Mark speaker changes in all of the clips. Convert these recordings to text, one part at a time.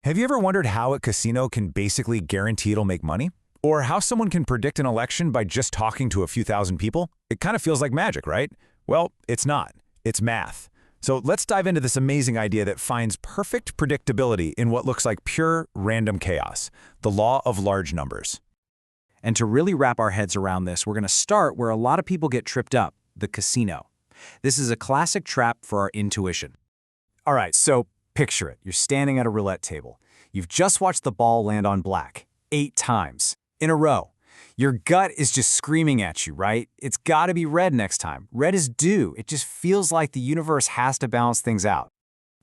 Speaker 1: Have you ever wondered how a casino can basically guarantee it'll make money? Or how someone can predict an election by just talking to a few thousand people? It kind of feels like magic, right? Well, it's not. It's math. So let's dive into this amazing idea that finds perfect predictability in what looks like pure random chaos, the law of large numbers.
Speaker 2: And to really wrap our heads around this, we're going to start where a lot of people get tripped up, the casino. This is a classic trap for our intuition. All right, so picture it. You're standing at a roulette table. You've just watched the ball land on black 8 times in a row. Your gut is just screaming at you, right? It's got to be red next time. Red is due. It just feels like the universe has to balance things out.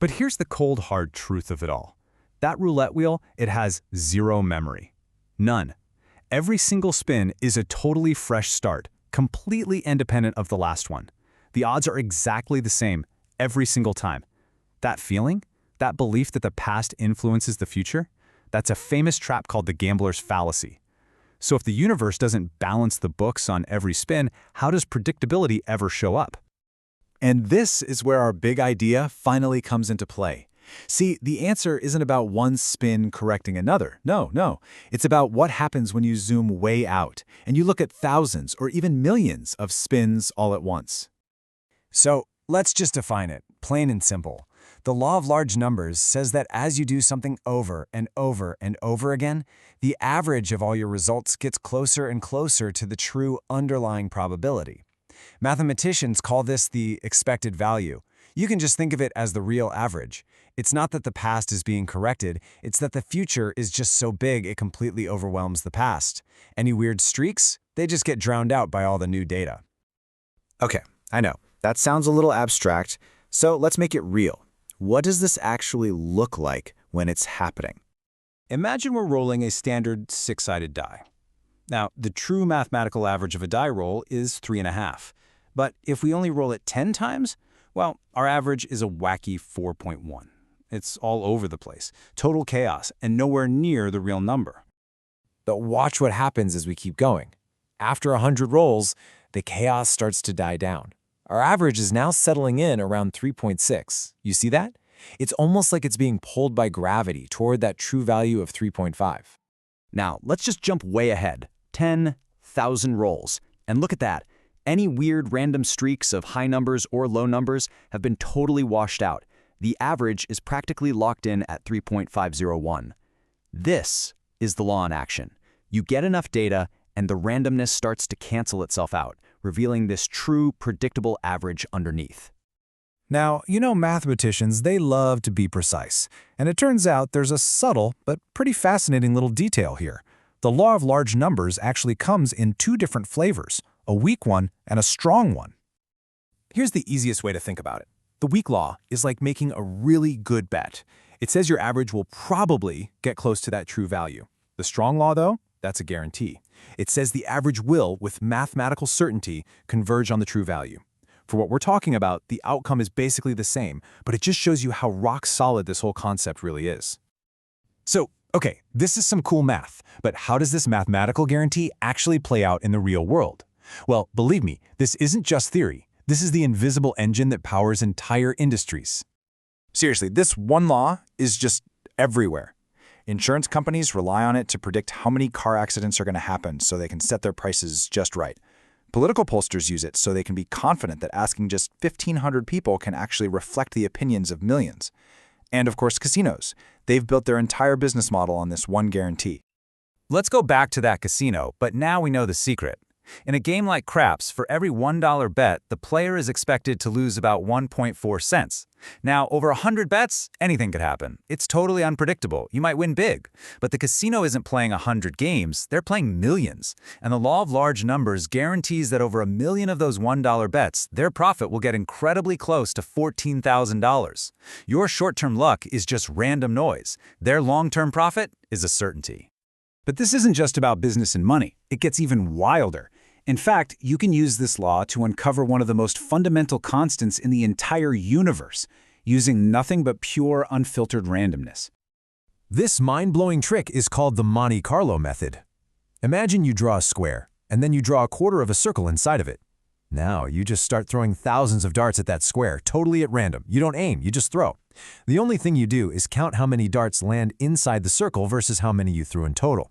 Speaker 3: But here's the cold, hard truth of it all. That roulette wheel, it has zero memory. None. Every single spin is a totally fresh start, completely independent of the last one. The odds are exactly the same every single time. That feeling, that belief that the past influences the future, that's a famous trap called the gambler's fallacy. So if the universe doesn't balance the books on every spin, how does predictability ever show up?
Speaker 4: And this is where our big idea finally comes into play. See, the answer isn't about one spin correcting another. No. It's about what happens when you zoom way out and you look at thousands or even millions of spins all at once.
Speaker 2: So let's just define it, plain and simple. The law of large numbers says that as you do something over and over and over again, the average of all your results gets closer and closer to the true underlying probability. Mathematicians call this the expected value. You can just think of it as the real average. It's not that the past is being corrected, it's that the future is just so big it completely overwhelms the past. Any weird streaks? They just get drowned out by all the new data.
Speaker 4: Okay, I know. That sounds a little abstract, so let's make it real. What does this actually look like when it's happening?
Speaker 2: Imagine we're rolling a standard 6-sided die. Now, the true mathematical average of a die roll is 3.5. But if we only roll it 10 times, well, our average is a wacky 4.1. It's all over the place, total chaos, and nowhere near the real number.
Speaker 5: But watch what happens as we keep going. After 100 rolls, the chaos starts to die down. Our average is now settling in around 3.6. You see that? It's almost like it's being pulled by gravity toward that true value of 3.5.
Speaker 2: Now, let's just jump way ahead. 10,000 rolls. And look at that. Any weird random streaks of high numbers or low numbers have been totally washed out. The average is practically locked in at 3.501. This is the law in action. You get enough data, and the randomness starts to cancel itself out, revealing this true, predictable average underneath.
Speaker 1: Now, you know mathematicians, they love to be precise. And it turns out there's a subtle but pretty fascinating little detail here. The law of large numbers actually comes in 2 different flavors, a weak one and a strong one.
Speaker 3: Here's the easiest way to think about it. The weak law is like making a really good bet. It says your average will probably get close to that true value. The strong law, though, that's a guarantee. It says the average will, with mathematical certainty, converge on the true value. For what we're talking about, the outcome is basically the same, but it just shows you how rock solid this whole concept really is.
Speaker 1: So, okay, this is some cool math, but how does this mathematical guarantee actually play out in the real world? Well, believe me, this isn't just theory. This is the invisible engine that powers entire industries. Seriously, this one law is just everywhere. Insurance companies rely on it to predict how many car accidents are going to happen so they can set their prices just right. Political pollsters use it so they can be confident that asking just 1,500 people can actually reflect the opinions of millions. And of course, casinos. They've built their entire business model on this one guarantee.
Speaker 2: Let's go back to that casino, but now we know the secret. In a game like craps, for every $1 bet, the player is expected to lose about 1.4 cents. Now, over 100 bets, anything could happen. It's totally unpredictable. You might win big. But the casino isn't playing 100 games, they're playing millions. And the law of large numbers guarantees that over 1 million of those $1 bets, their profit will get incredibly close to $14,000. Your short-term luck is just random noise. Their long-term profit is a certainty.
Speaker 3: But this isn't just about business and money. It gets even wilder. In fact, you can use this law to uncover one of the most fundamental constants in the entire universe, using nothing but pure, unfiltered randomness.
Speaker 1: This mind-blowing trick is called the Monte Carlo method. Imagine you draw a square, and then you draw a quarter of a circle inside of it. Now, you just start throwing thousands of darts at that square, totally at random. You don't aim, you just throw. The only thing you do is count how many darts land inside the circle versus how many you threw in total.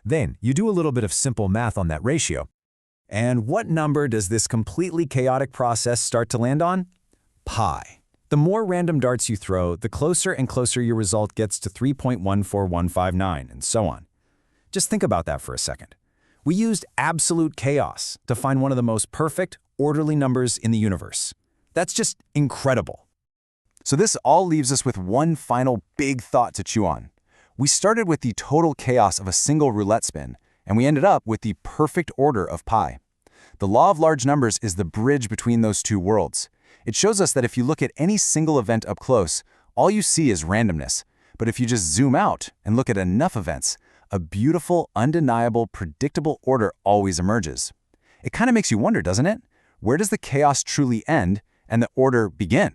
Speaker 1: Then, you do a little bit of simple math on that ratio.
Speaker 2: And what number does this completely chaotic process start to land on? Pi. The more random darts you throw, the closer and closer your result gets to 3.14159, and so on. Just think about that for a second. We used absolute chaos to find one of the most perfect, orderly numbers in the universe. That's just incredible. So this all leaves us with one final big thought to chew on. We started with the total chaos of a single roulette spin, and we ended up with the perfect order of pi. The law of large numbers is the bridge between those two worlds. It shows us that if you look at any single event up close, all you see is randomness. But if you just zoom out and look at enough events, a beautiful, undeniable, predictable order always emerges. It kind of makes you wonder, doesn't it? Where does the chaos truly end and the order begin?